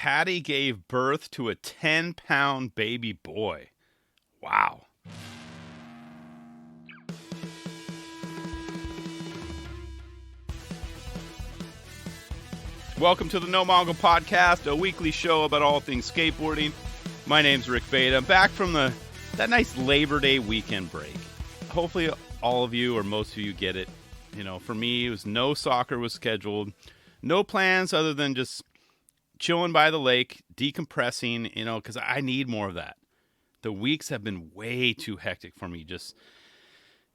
Patty gave birth to a 10-pound baby boy. Wow. Welcome to the No Mongo Podcast, a weekly show about all things skateboarding. My name's Rick Beta. I'm back from that nice Labor Day weekend break. Hopefully all of you or most of you get it. You know, for me, it was no soccer was scheduled. No plans other than just chilling by the lake, decompressing, because I need more of that. The weeks have been way too hectic for me. Just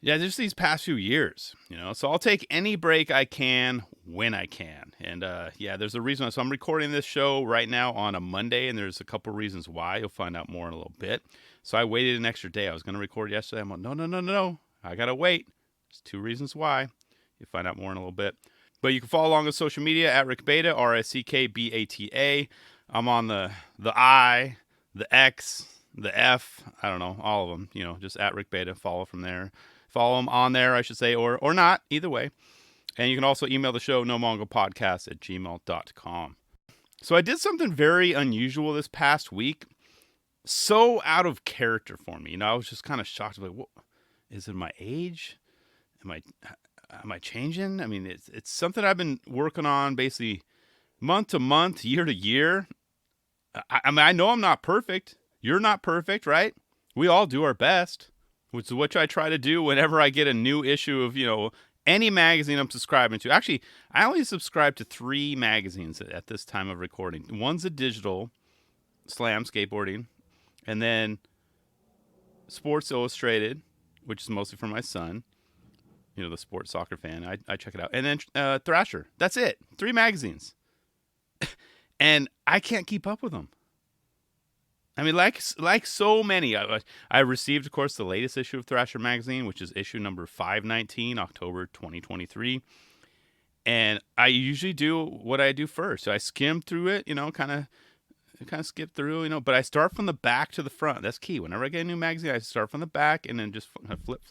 these past few years, so I'll take any break I can when I can. And there's a reason. So I'm recording this show right now on a Monday, and there's a couple reasons why. You'll find out more in a little bit. So I waited an extra day. I was going to record yesterday. I'm like, no. I got to wait. There's two reasons why. You'll find out more in a little bit. But you can follow along on social media at Rick Beta, RickBata. I'm on the I, the X, the F. I don't know, all of them. Just at Rick Beta. Follow from there. Follow them on there, I should say, or not. Either way. And you can also email the show, nomongopodcast@gmail.com. So I did something very unusual this past week. So out of character for me. I was just kind of shocked. Like, what? Is it my age? Am I changing? I mean, it's something I've been working on basically month to month, year to year. I know I'm not perfect. You're not perfect, right? We all do our best, which is what I try to do whenever I get a new issue of, any magazine I'm subscribing to. Actually, I only subscribe to 3 magazines at this time of recording. One's a digital, Slam Skateboarding, and then Sports Illustrated, which is mostly for my son. The sports soccer fan. I check it out. And then Thrasher. That's it. 3 magazines. And I can't keep up with them. I mean, like so many. I received, of course, the latest issue of Thrasher magazine, which is issue number 519, October 2023. And I usually do what I do first. So I skim through it, kind of skip through, but I start from the back to the front. That's key. Whenever I get a new magazine, I start from the back and then just flip,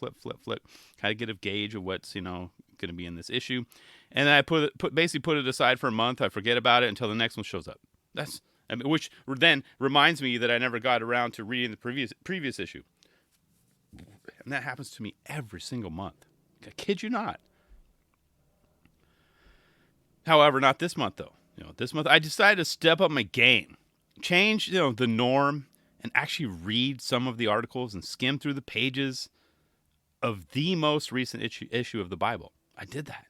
kind of get a gauge of what's, going to be in this issue. And then I basically put it aside for a month. I forget about it until the next one shows up. Which then reminds me that I never got around to reading the previous issue. And that happens to me every single month. I kid you not. However, not this month though. This month I decided to step up my game. Change, the norm and actually read some of the articles and skim through the pages of the most recent issue of the Bible. I did that.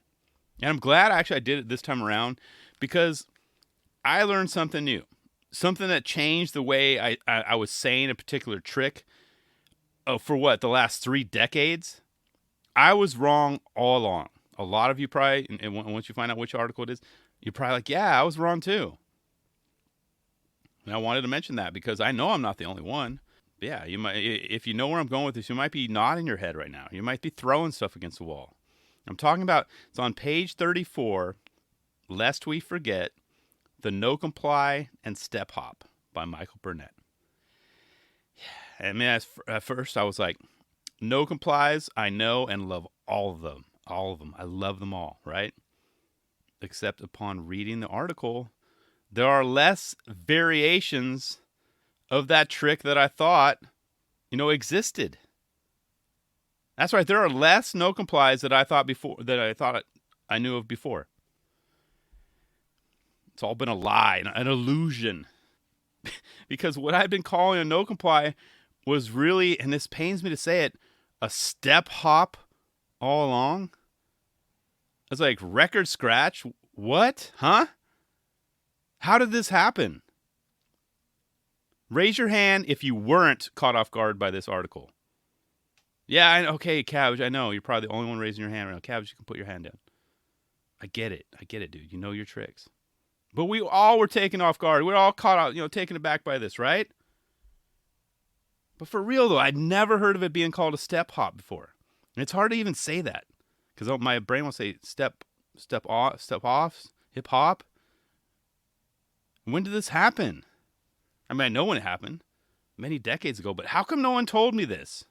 And I'm glad I did it this time around because I learned something new. Something that changed the way I was saying a particular trick for the last 3 decades. I was wrong all along. A lot of you probably, and once you find out which article it is, you're probably like, yeah, I was wrong too. And I wanted to mention that because I know I'm not the only one. Yeah, you might, if you know where I'm going with this, you might be nodding your head right now. You might be throwing stuff against the wall. I'm talking about, it's on page 34, Lest We Forget, The No Comply and Step Hop by Michael Burnett. Yeah, I mean, at first I was like, no complies, I know and love all of them. All of them. I love them all, right? Except upon reading the article, there are less variations of that trick that I thought, existed. That's right. There are less no complies that I thought I knew of before. It's all been a lie, an illusion. Because what I've been calling a no comply was really, and this pains me to say it, a step hop all along. I was like, record scratch? What? Huh? How did this happen? Raise your hand if you weren't caught off guard by this article. Yeah, okay, Cabbage, I know. You're probably the only one raising your hand right now. Cabbage, you can put your hand down. I get it, dude. You know your tricks. But we all were taken off guard. We're all caught out, taken aback by this, right? But for real, though, I'd never heard of it being called a step hop before. And it's hard to even say that. Because my brain will say step off, hip hop. When did this happen? I mean, I know when it happened. Many decades ago. But how come no one told me this?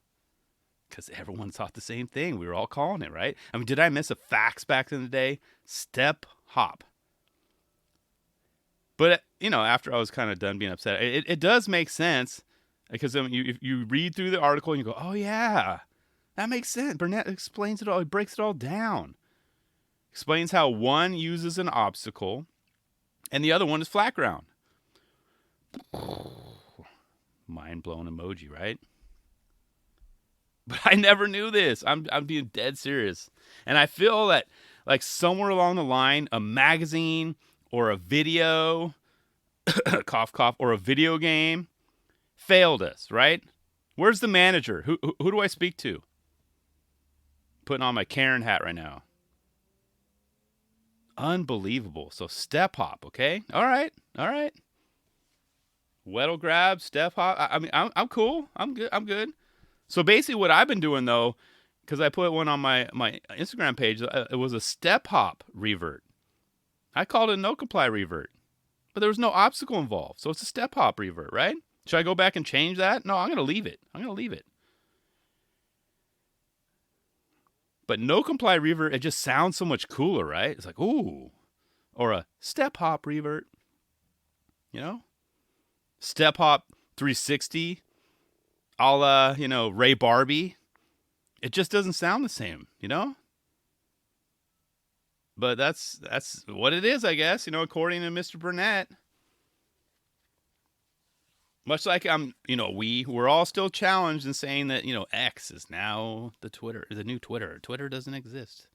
Because everyone thought the same thing. We were all calling it, right? I mean, did I miss a fax back in the day? Step hop. But, after I was kind of done being upset, it does make sense because if you read through the article and you go, oh, yeah, that makes sense. Burnett explains it all. He breaks it all down. Explains how one uses an obstacle and the other one is flat ground. Mind-blown emoji, right? But I never knew this. I'm being dead serious. And I feel that, like, somewhere along the line, a magazine or a video, cough, cough, or a video game failed us, right? Where's the manager? Who do I speak to? Putting on my Karen hat right now. Unbelievable. So step hop, okay? All right. Weddle grab, step hop. I mean, I'm cool. I'm good. So basically what I've been doing, though, because I put one on my Instagram page, it was a step hop revert. I called it a no comply revert. But there was no obstacle involved. So it's a step hop revert, right? Should I go back and change that? No, I'm going to leave it. But no comply revert, it just sounds so much cooler, right? It's like, ooh. Or a step hop revert. Step hop 360. A la, Ray Barbie. It just doesn't sound the same, But that's what it is, I guess, according to Mr. Burnett. Much like we're all still challenged in saying that, X is now the new Twitter. Twitter doesn't exist.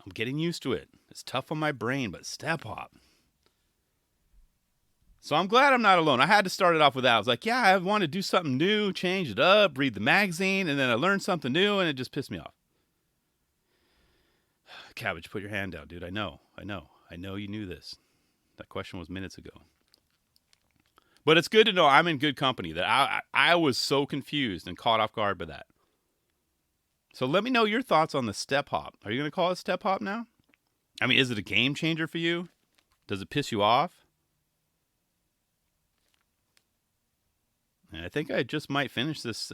I'm getting used to it. It's tough on my brain, but step hop. So I'm glad I'm not alone. I had to start it off with that. I was like, yeah, I want to do something new, change it up, read the magazine, and then I learned something new, and it just pissed me off. Cabbage, put your hand down, dude. I know you knew this. That question was minutes ago. But it's good to know I'm in good company, that I was so confused and caught off guard by that. So let me know your thoughts on the step hop. Are you going to call it step hop now? I mean, is it a game changer for you? Does it piss you off? And I think I just might finish this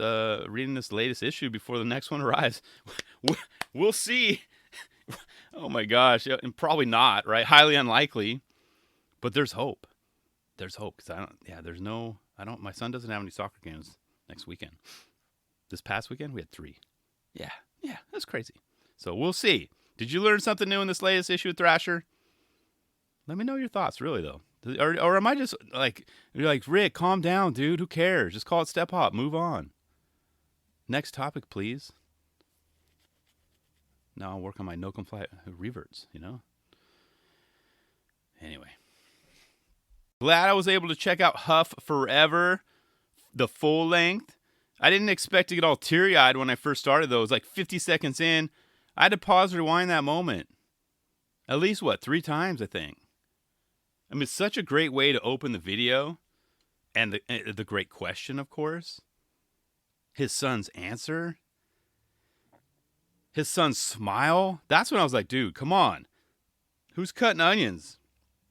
reading this latest issue before the next one arrives. We'll see. Oh my gosh, and probably not, right? Highly unlikely, but there's hope. There's hope because my son doesn't have any soccer games next weekend. This past weekend we had 3. Yeah, that's crazy. So we'll see. Did you learn something new in this latest issue of Thrasher? Let me know your thoughts, really though. Or am I just you're like, Rick, calm down, dude. Who cares? Just call it step hop. Move on. Next topic, please. Now I'll work on my no comply reverts, Anyway. Glad I was able to check out Huff Forever, the full length. I didn't expect to get all teary-eyed when I first started, though. It was like 50 seconds in. I had to pause, rewind that moment. At least, 3 times, I think. I mean, it's such a great way to open the video. And the great question, of course. His son's answer. His son's smile. That's when I was like, dude, come on. Who's cutting onions?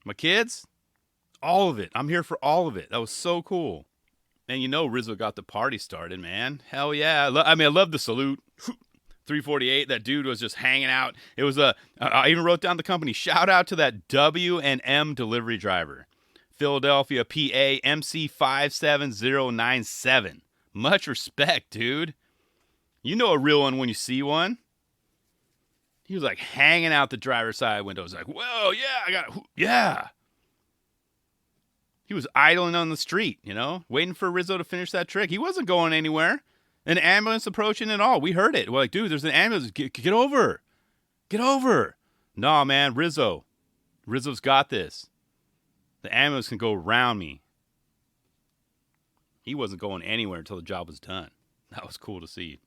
My kids? All of it. I'm here for all of it. That was so cool. And Rizzo got the party started, man. Hell yeah. I love the salute. 348, that dude was just hanging out. It was I even wrote down the company. Shout out to that W&M delivery driver. Philadelphia, PA, MC57097. Much respect, dude. You know a real one when you see one. He was like hanging out the driver's side window. It was like, whoa, yeah. He was idling on the street, waiting for Rizzo to finish that trick. He wasn't going anywhere. An ambulance approaching and all. We heard it. We're like, dude, there's an ambulance. Get over. Get over. Nah, man, Rizzo. Rizzo's got this. The ambulance can go around me. He wasn't going anywhere until the job was done. That was cool to see.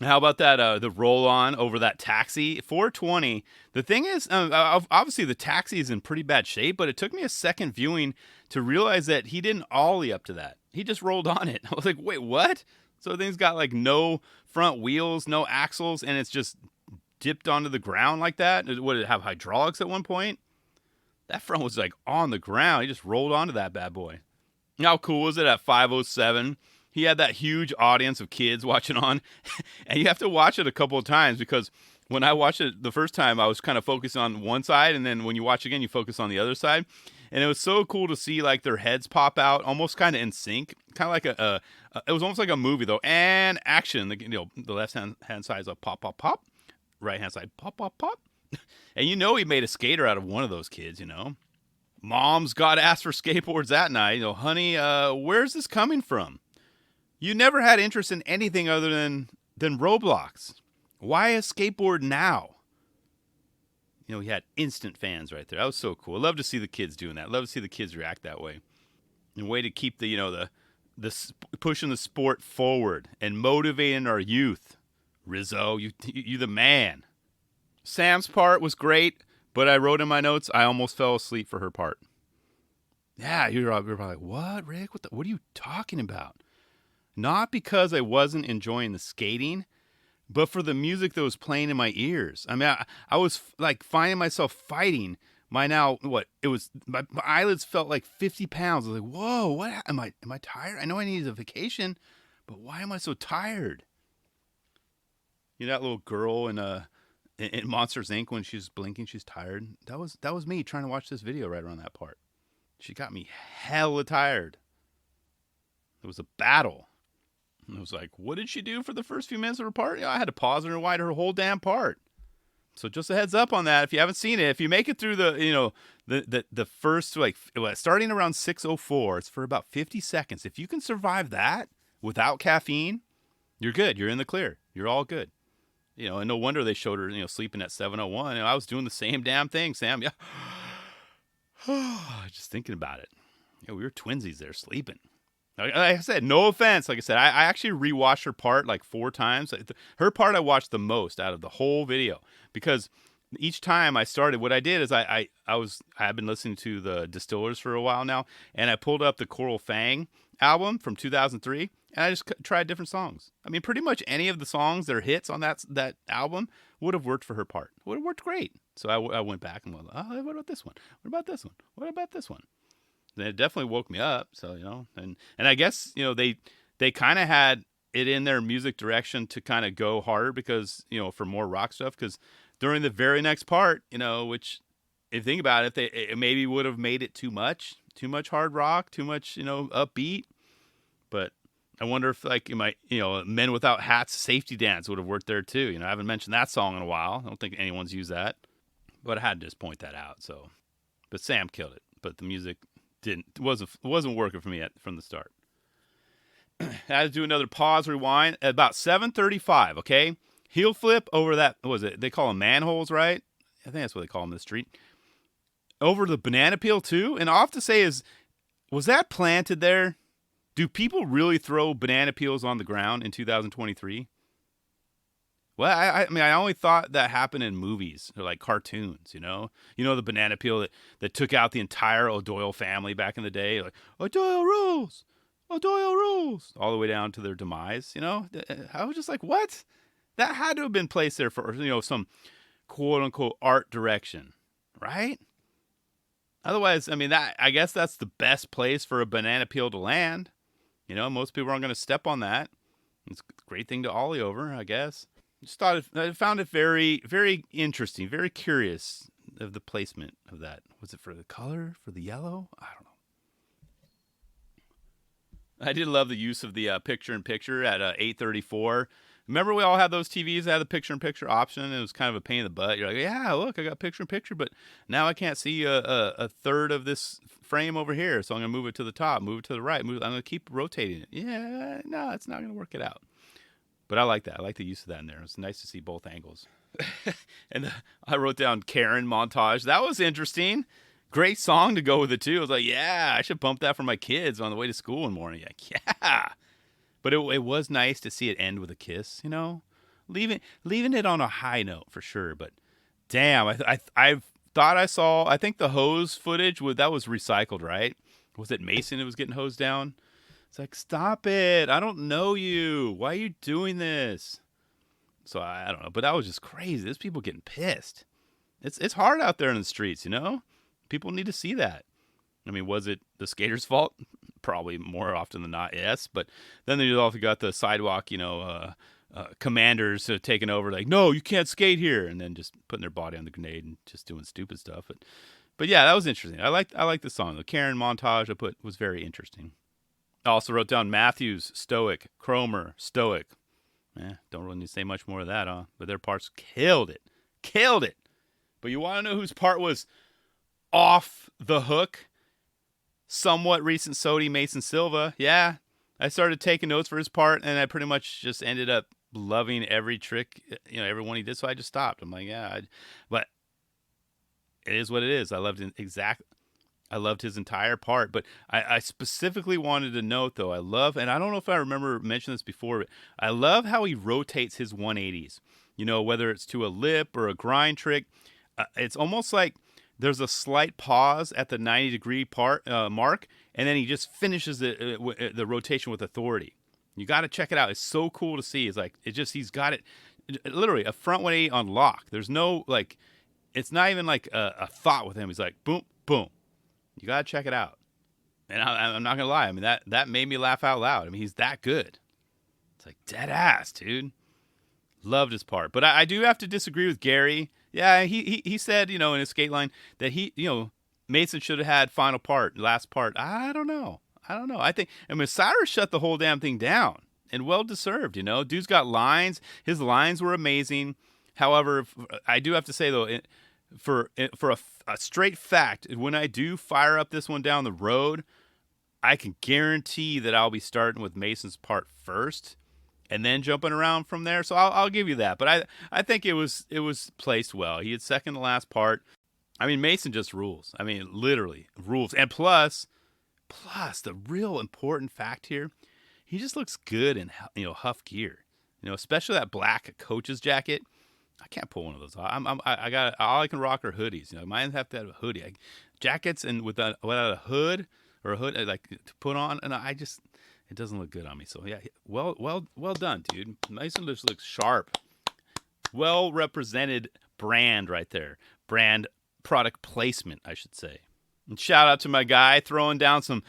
How about that, the roll-on over that taxi? 420. The thing is, obviously the taxi is in pretty bad shape, but it took me a second viewing to realize that he didn't ollie up to that. He just rolled on it. I was like, wait, what? So the thing's got like no front wheels, no axles, and it's just dipped onto the ground like that? Would it have hydraulics at one point? That front was like on the ground. He just rolled onto that bad boy. How cool was it at 5:07? He had that huge audience of kids watching on, and you have to watch it a couple of times because when I watched it the first time, I was kind of focused on one side, and then when you watch again, you focus on the other side. And it was so cool to see like their heads pop out, almost kind of in sync, kind of like it was almost like a movie though. And action, the left hand side is a pop, pop, pop, right hand side pop, pop, pop. And he made a skater out of one of those kids. Mom's got asked for skateboards that night. Honey, where's this coming from? You never had interest in anything other than Roblox. Why a skateboard now? He had instant fans right there. That was so cool. I love to see the kids doing that. I love to see the kids react that way. And way to keep the pushing the sport forward and motivating our youth. Rizzo, you the man. Sam's part was great, but I wrote in my notes I almost fell asleep for her part. Yeah, you're probably like, what, Rick? What are you talking about? Not because I wasn't enjoying the skating, but for the music that was playing in my ears. I mean, I was like finding myself fighting my my eyelids felt like 50 pounds. I was like, whoa, what am I tired? I know I needed a vacation, but why am I so tired? That little girl in Monsters Inc. when she's blinking, she's tired. That was me trying to watch this video right around that part. She got me hella tired. It was a battle. And I was like, what did she do for the first few minutes of her part? I had to pause and rewind her whole damn part. So just a heads up on that. If you haven't seen it, if you make it through the first, starting around 6:04, it's for about 50 seconds. If you can survive that without caffeine, you're good. You're in the clear. You're all good. And no wonder they showed her, sleeping at 7:01. And I was doing the same damn thing, Sam. Yeah. Just thinking about it. We were twinsies there sleeping. Like I said, no offense. Like I said, I actually rewatched her part like 4 times. Her part I watched the most out of the whole video because each time I started, what I did is I had been listening to the Distillers for a while now, and I pulled up the Coral Fang album from 2003, and I just tried different songs. I mean, pretty much any of the songs that are hits on that album would have worked for her part. Would have worked great. So I went back and went, oh, what about this one? What about this one? What about this one? Then it definitely woke me up. So, and I guess, they kind of had it in their music direction to kind of go harder because, for more rock stuff. Because during the very next part, which if you think about it, it maybe would have made it too much hard rock, too much, upbeat. But I wonder if Men Without Hats Safety Dance would have worked there too. I haven't mentioned that song in a while. I don't think anyone's used that, but I had to just point that out. So, but Sam killed it. But the music wasn't working for me from the start. I had to do another pause, rewind at about 7:35. Okay, heel flip over that. What was it? They call them manholes, right? I think that's what they call them in the street. Over the banana peel too. And all I have to say is, was that planted there? Do people really throw banana peels on the ground in 2023? Well, I mean, I only thought that happened in movies or like cartoons, the banana peel that took out the entire O'Doyle family back in the day, like O'Doyle rules, all the way down to their demise. I was just like, what? That had to have been placed there for some quote unquote art direction, right? Otherwise, I mean, I guess that's the best place for a banana peel to land. Most people aren't going to step on that. It's a great thing to ollie over, I guess. I found it very, very interesting, very curious of the placement of that. Was it for the color, for the yellow? I don't know. I did love the use of the picture-in-picture at 8:34. Remember we all had those TVs that had the picture-in-picture option? It was kind of a pain in the butt. You're like, yeah, look, I got picture-in-picture, but now I can't see a third of this frame over here, so I'm going to move it to the top, move it to the right. I'm going to keep rotating it. Yeah, no, it's not going to work it out. But I like that. I like the use of that in there. It's nice to see both angles. And I wrote down Karen montage. That was interesting. Great song to go with it, too. I was like, yeah, I should bump that for my kids on the way to school in the morning. Like, yeah. But it was nice to see it end with a kiss, leaving it on a high note for sure. But damn, I thought I saw, I think the hose footage, that was recycled, right? Was it Mason who was getting hosed down? It's like, stop it. I don't know you. Why are you doing this? So I don't know. But that was just crazy. There's people getting pissed. It's hard out there in the streets, People need to see that. I mean, was it the skater's fault? Probably more often than not, yes. But then you also got the sidewalk, commanders taking over, like, no, you can't skate here. And then just putting their body on the grenade and just doing stupid stuff. But yeah, that was interesting. I like the song. The Karen montage I put was very interesting. I also wrote down Matthews, Stoic, Cromer, Stoic. Don't really need to say much more of that, huh? But their parts killed it. Killed it. But you want to know whose part was off the hook? Somewhat recent Sodi, Mason Silva. Yeah, I started taking notes for his part, and I pretty much just ended up loving every trick, every one he did. So I just stopped. I'm like, but it is what it is. I loved his entire part. But I specifically wanted to note, though, and I don't know if I remember mentioning this before, but I love how he rotates his 180s. Whether it's to a lip or a grind trick, it's almost like there's a slight pause at the 90-degree mark, and then he just finishes the rotation with authority. You got to check it out. It's so cool to see. He's got it literally a front 180 on lock. There's no it's not even like a thought with him. He's like boom, boom. You got to check it out. And I'm not gonna lie. I mean that made me laugh out loud. I mean he's that good. It's like dead ass, dude. Loved his part, but I do have to disagree with Gary. Yeah, he said, in his skate line that Mason should have had last part. I don't know. I think Cyrus shut the whole damn thing down, and well deserved. Dude's got lines. His lines were amazing. However, I do have to say though, for a straight fact, when I do fire up this one down the road, I can guarantee that I'll be starting with Mason's part first, and then jumping around from there. So I'll give you that. But I think it was placed well. He had second to last part. I mean, Mason just rules. I mean, literally rules. And plus, the real important fact here, he just looks good in Huff gear. Especially that black coach's jacket. I can't pull one of those off. I got all I can rock are hoodies. Mine have to have a hoodie. Jackets and without a hood or a hood like to put on, and it doesn't look good on me. So yeah, well done, dude. Mason just looks sharp. Well represented brand right there. Brand product placement, I should say. And shout out to my guy throwing down some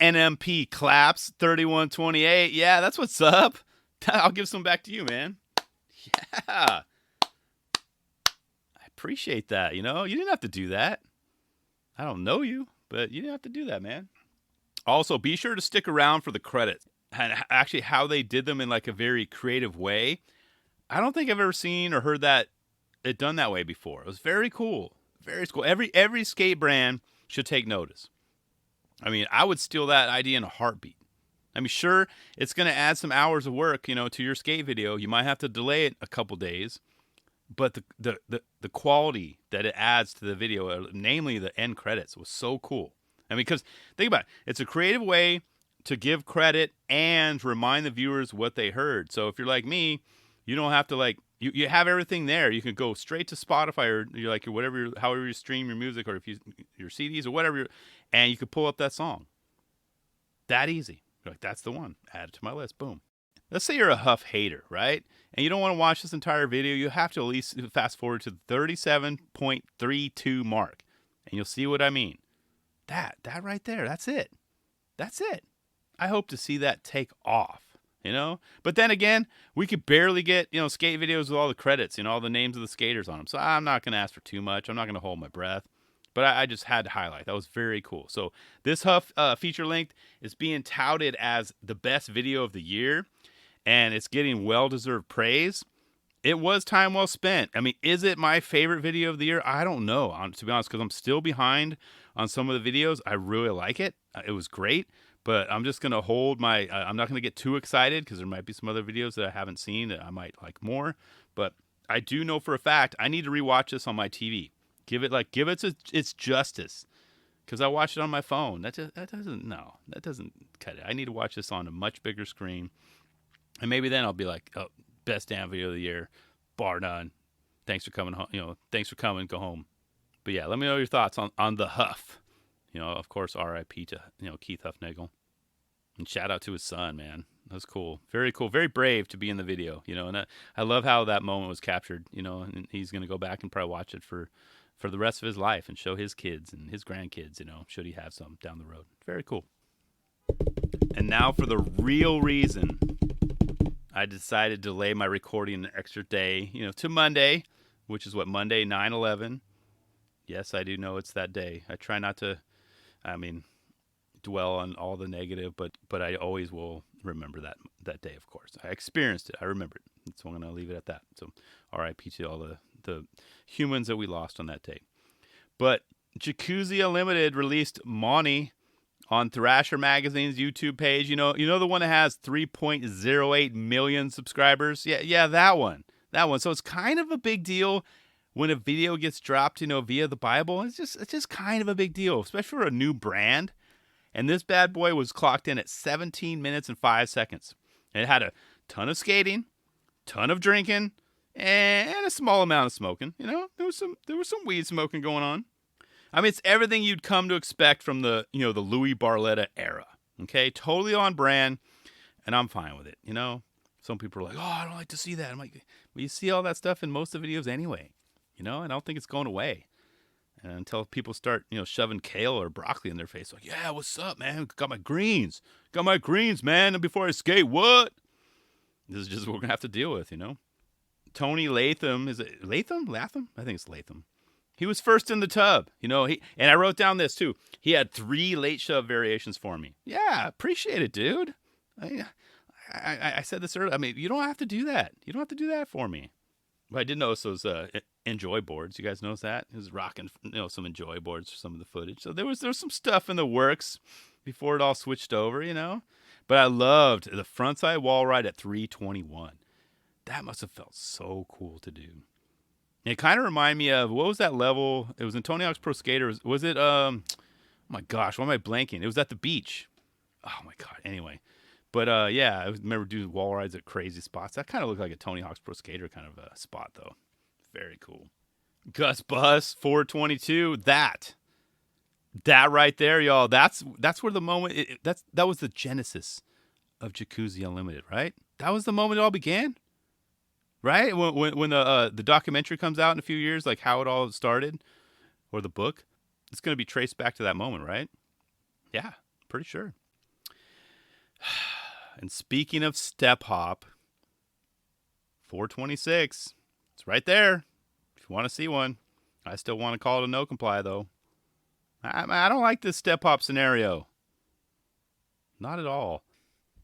NMP claps 3128. Yeah, that's what's up. I'll give some back to you, man. Yeah. I appreciate that. You didn't have to do that. I don't know you, but you didn't have to do that, man. Also, be sure to stick around for the credits and actually how they did them in like a very creative way. I don't think I've ever seen or heard it done that way before. It was very cool. Very cool. Every skate brand should take notice. I mean, I would steal that idea in a heartbeat. I mean, sure, it's going to add some hours of work, to your skate video. You might have to delay it a couple days, but the quality that it adds to the video, namely the end credits, was so cool. I mean, because think about it. It's a creative way to give credit and remind the viewers what they heard. So if you're like me, you don't have to you have everything there. You can go straight to Spotify or however you stream your music, or if your CDs or whatever, and you could pull up that song. That easy. You're like, that's the one. Add it to my list. Boom. Let's say you're a Huff hater, right? And you don't want to watch this entire video. You have to at least fast forward to the 37.32 mark, and you'll see what I mean. That right there, that's it. I hope to see that take off, But then again, we could barely get, skate videos with all the credits, all the names of the skaters on them. So I'm not going to ask for too much. I'm not going to hold my breath. But I just had to highlight. That was very cool. So this Huff feature length is being touted as the best video of the year, and it's getting well-deserved praise. It was time well spent. I mean, is it my favorite video of the year? I don't know, to be honest, because I'm still behind on some of the videos. I really like it. It was great, but I'm just going to hold my I'm not going to get too excited because there might be some other videos that I haven't seen that I might like more. But I do know for a fact I need to rewatch this on my TV. Give it its justice, because I watched it on my phone. That doesn't cut it. I need to watch this on a much bigger screen, and maybe then I'll be like, oh, best damn video of the year, bar none. Thanks for coming home. Thanks for coming. Go home. But yeah, let me know your thoughts on the Huff. Of course, R.I.P. to Keith Huffnagel, and shout out to his son, man. That was cool. Very cool. Very brave to be in the video. And I love how that moment was captured. And he's gonna go back and probably watch it for the rest of his life and show his kids and his grandkids, should he have some down the road. Very cool. And now for the real reason I decided to delay my recording an extra day, to Monday, which is Monday, 9/11. Yes, I do know it's that day. I try not to, I mean, dwell on all the negative, but I always will remember that day. Of course, I experienced it. I remember it. So I'm gonna leave it at that. So, R.I.P. to all the humans that we lost on that day. But Jacuzzi Unlimited released Money on Thrasher Magazine's YouTube page. You know the one that has 3.08 million subscribers. Yeah, that one. So it's kind of a big deal when a video gets dropped, via the Bible. It's just kind of a big deal, especially for a new brand. And this bad boy was clocked in at 17 minutes and 5 seconds. And it had a ton of skating, ton of drinking, and a small amount of smoking. There was some weed smoking going on. I mean, it's everything you'd come to expect from the Louis Barletta era. Okay, totally on brand, and I'm fine with it. Some people are like, "Oh, I don't like to see that." I'm like, "Well, you see all that stuff in most of the videos anyway, and I don't think it's going away." And until people start, shoving kale or broccoli in their face, like, "Yeah, what's up, man? Got my greens, man." And before I skate, what? This is just what we're gonna have to deal with, Tony Latham, is it Latham? I think it's Latham. He was first in the tub, and I wrote down this too. He had 3 late shove variations for me. Yeah, appreciate it, dude. I said this earlier. I mean, you don't have to do that. You don't have to do that for me. But I did notice those Enjoy boards. You guys notice that? He was rocking, some Enjoy boards for some of the footage. So there was some stuff in the works before it all switched over, But I loved the frontside wall ride at 321. That must have felt so cool to do. It kind of reminded me of, what was that level? It was in Tony Hawk's Pro Skater. Was it, oh my gosh, why am I blanking? It was at the beach. Oh my God. Anyway. But yeah, I remember doing wall rides at crazy spots. That kind of looked like a Tony Hawk's Pro Skater kind of a spot, though. Very cool. Gus Bus 422. That right there, y'all. That's where the moment. That was the genesis of Jacuzzi Unlimited, right? That was the moment it all began, right? When the documentary comes out in a few years, like how it all started, or the book, it's going to be traced back to that moment, right? Yeah, pretty sure. And speaking of step hop, 426, it's right there. If you want to see one, I still want to call it a no comply though. I don't like this step hop scenario. Not at all.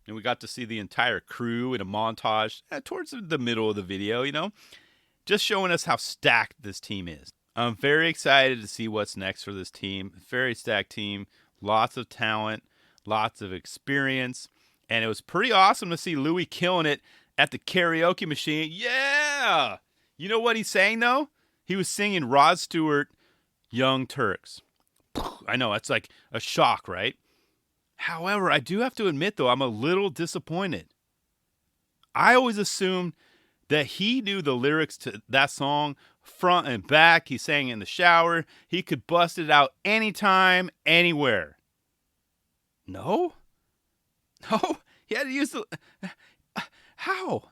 And we got to see the entire crew in a montage towards the middle of the video, just showing us how stacked this team is. I'm very excited to see what's next for this team. Very stacked team, lots of talent, lots of experience. And it was pretty awesome to see Louis killing it at the karaoke machine. Yeah! You know what he's saying, though? He was singing Rod Stewart, Young Turks. I know, it's like a shock, right? However, I do have to admit, though, I'm a little disappointed. I always assumed that he knew the lyrics to that song front and back. He sang in the shower. He could bust it out anytime, anywhere. No? No, he had to use the... How?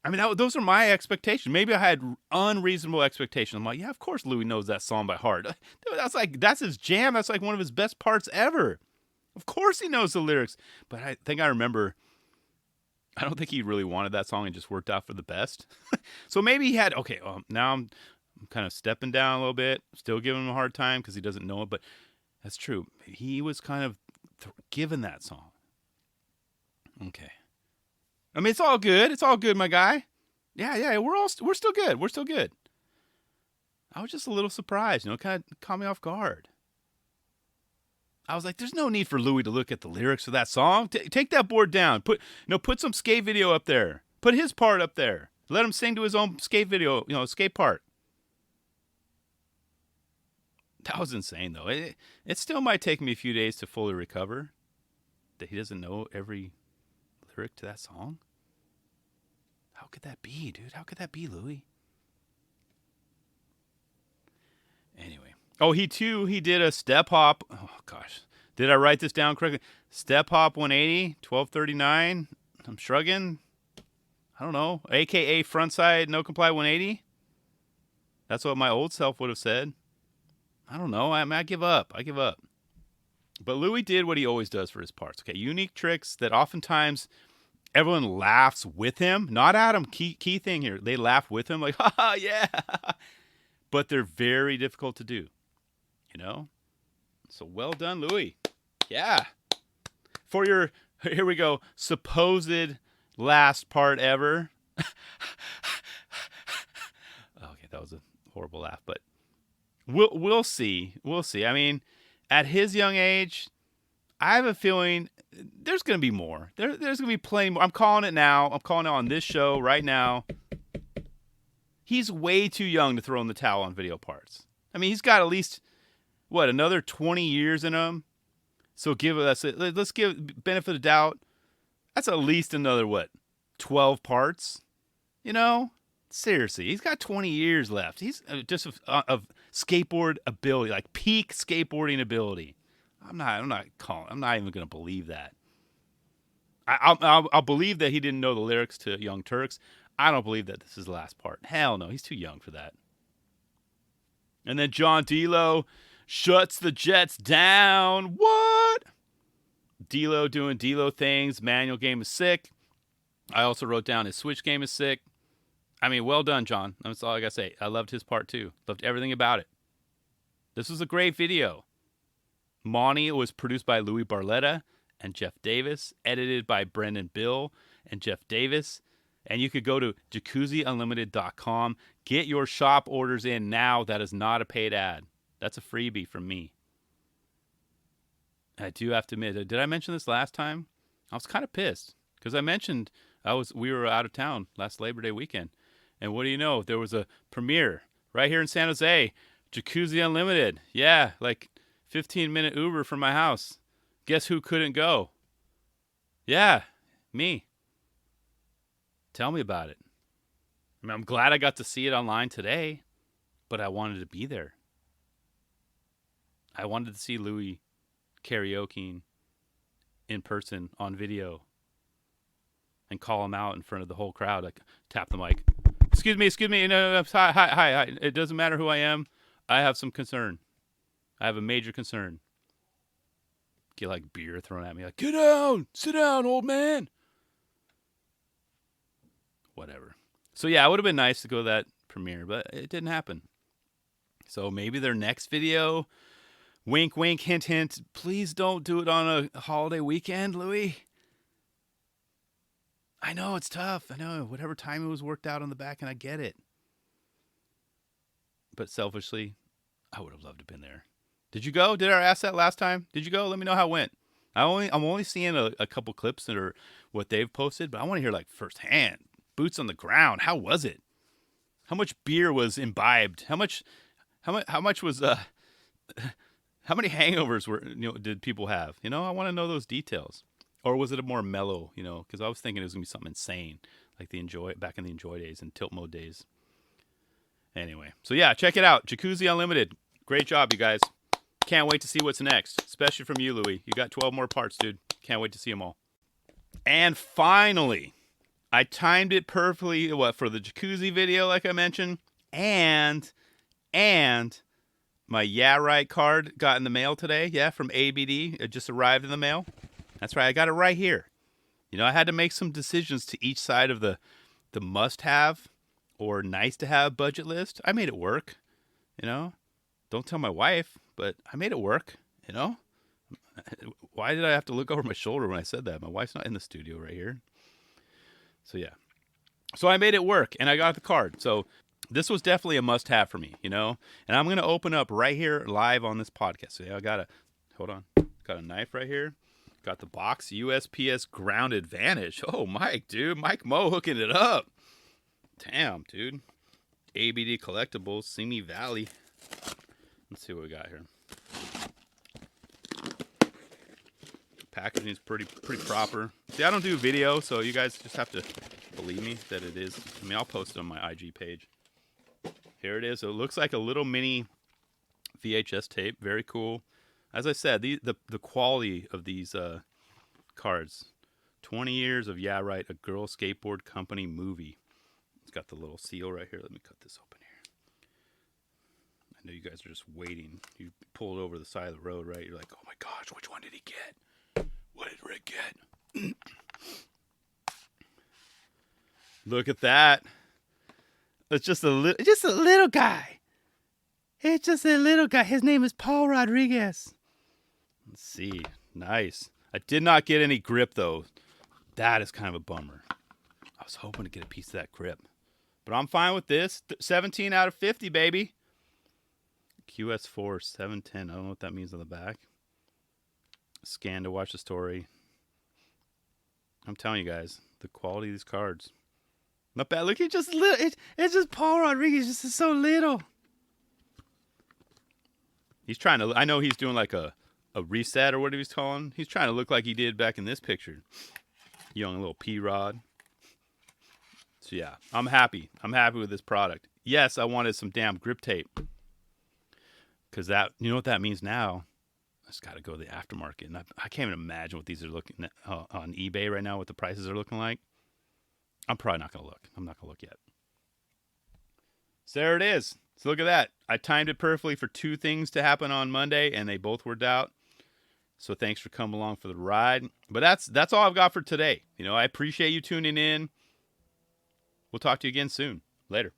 I mean, those are my expectations. Maybe I had unreasonable expectations. I'm like, yeah, of course Louis knows that song by heart. Dude, that's his jam. That's like one of his best parts ever. Of course he knows the lyrics. But I think I remember, I don't think he really wanted that song and just worked out for the best. So maybe he had, okay, now I'm kind of stepping down a little bit, still giving him a hard time because he doesn't know it. But that's true. He was kind of given that song. Okay. I mean, it's all good. It's all good, my guy. Yeah. We're still good. We're still good. I was just a little surprised, kind of caught me off guard. I was like, there's no need for Louis to look at the lyrics of that song. Take that board down. Put some skate video up there. Put his part up there. Let him sing to his own skate video, skate part. That was insane, though. It still might take me a few days to fully recover that he doesn't know every lyric to that song. How could that be, dude? How could that be, Louis? Anyway. Oh, he did a step hop. Oh, gosh. Did I write this down correctly? Step hop 180, 1239. I'm shrugging. I don't know. AKA frontside no comply 180. That's what my old self would have said. I don't know. I give up. But Louis did what he always does for his parts. Okay, unique tricks that oftentimes everyone laughs with him. Not at him. Key thing here. They laugh with him like, haha, yeah. but they're very difficult to do, you know? So well done, Louis. Yeah. For your, here we go, supposed last part ever. Okay, that was a horrible laugh, but we'll see. We'll see. I mean, at his young age, I have a feeling there's going to be more. There's going to be plenty more. I'm calling it now. I'm calling it on this show right now. He's way too young to throw in the towel on video parts. I mean, he's got at least, another 20 years in him. So let's give benefit of doubt. That's at least another, 12 parts? You know? Seriously, he's got 20 years left. He's just of skateboard ability, like peak skateboarding ability. I'm not even going to believe that. I'll believe that he didn't know the lyrics to Young Turks. I don't believe that this is the last part. Hell no, he's too young for that. And then John D'Lo shuts the Jets down. What? D'Lo doing D'Lo things. Manual game is sick. I also wrote down his switch game is sick. I mean, well done, John. That's all I got to say. I loved his part, too. Loved everything about it. This was a great video. Monty was produced by Louis Barletta and Jeff Davis, edited by Brendan Bill and Jeff Davis. And you could go to jacuzziunlimited.com. Get your shop orders in now. That is not a paid ad. That's a freebie from me. I do have to admit, did I mention this last time? I was kind of pissed because I mentioned we were out of town last Labor Day weekend. And what do you know? There was a premiere right here in San Jose. Jacuzzi Unlimited. Yeah, like 15-minute Uber from my house. Guess who couldn't go? Yeah, me. Tell me about it. I mean, I'm glad I got to see it online today, but I wanted to be there. I wanted to see Louis karaokeing in person on video and call him out in front of the whole crowd. Like, tap the mic. Excuse me. No. Hi. It doesn't matter who I am. I have some concern. I have a major concern. Get like beer thrown at me. Like, get down. Sit down, old man. Whatever. So yeah, it would have been nice to go to that premiere, but it didn't happen. So maybe their next video, wink, wink, hint, hint. Please don't do it on a holiday weekend, Louis. I know it's tough. I know whatever time it was worked out on the back, and I get it. But selfishly, I would have loved to have been there. Did you go? Did I ask that last time? Did you go? Let me know how it went. I'm only seeing a couple clips that are what they've posted, but I want to hear like firsthand, boots on the ground. How was it? How much beer was imbibed? How much was how many hangovers did people have? I want to know those details. Or was it a more mellow, because I was thinking it was going to be something insane, like back in the Enjoy days and Tilt Mode days. Anyway, so yeah, check it out. Jacuzzi Unlimited. Great job, you guys. Can't wait to see what's next, especially from you, Louis. You got 12 more parts, dude. Can't wait to see them all. And finally, I timed it perfectly, for the Jacuzzi video, like I mentioned, and my Yeah Right card got in the mail today, from ABD. It just arrived in the mail. That's right, I got it right here. I had to make some decisions to each side of the must-have or nice-to-have budget list. I made it work, Don't tell my wife, but I made it work, Why did I have to look over my shoulder when I said that? My wife's not in the studio right here. So, yeah. So I made it work, and I got the card. So this was definitely a must-have for me, And I'm going to open up right here live on this podcast. So, yeah, hold on. Got a knife right here. Got the box, USPS Ground Advantage. Oh, Mike, dude. Mike Moe hooking it up. Damn, dude. ABD Collectibles, Simi Valley. Let's see what we got here. Packaging is pretty proper. See, I don't do video, so you guys just have to believe me that it is. I mean, I'll post it on my IG page. Here it is. It looks like a little mini VHS tape. Very cool. As I said, the quality of these cards. 20 years of Yeah Right, a girl skateboard company movie. It's got the little seal right here. Let me cut this open here. I know you guys are just waiting. You pulled over the side of the road, right? You're like, oh my gosh, which one did he get? What did Rick get? Look at that. It's just a little guy. It's just a little guy. His name is Paul Rodriguez. Let's see. Nice. I did not get any grip, though. That is kind of a bummer. I was hoping to get a piece of that grip. But I'm fine with this. 17 out of 50, baby. QS4 710. I don't know what that means on the back. Scan to watch the story. I'm telling you guys, the quality of these cards. Not bad. Look, it's just little. It's just Paul Rodriguez. Just so little. He's trying to. I know he's doing like a reset or whatever he's calling. He's trying to look like he did back in this picture. Young little P-Rod. So yeah, I'm happy. I'm happy with this product. Yes, I wanted some damn grip tape. Because that, you know what that means now? I just got to go to the aftermarket. And I can't even imagine what these are looking at on eBay right now, what the prices are looking like. I'm probably not going to look. I'm not going to look yet. So there it is. So look at that. I timed it perfectly for 2 things to happen on Monday, and they both worked out. So thanks for coming along for the ride. But that's all I've got for today. I appreciate you tuning in. We'll talk to you again soon. Later.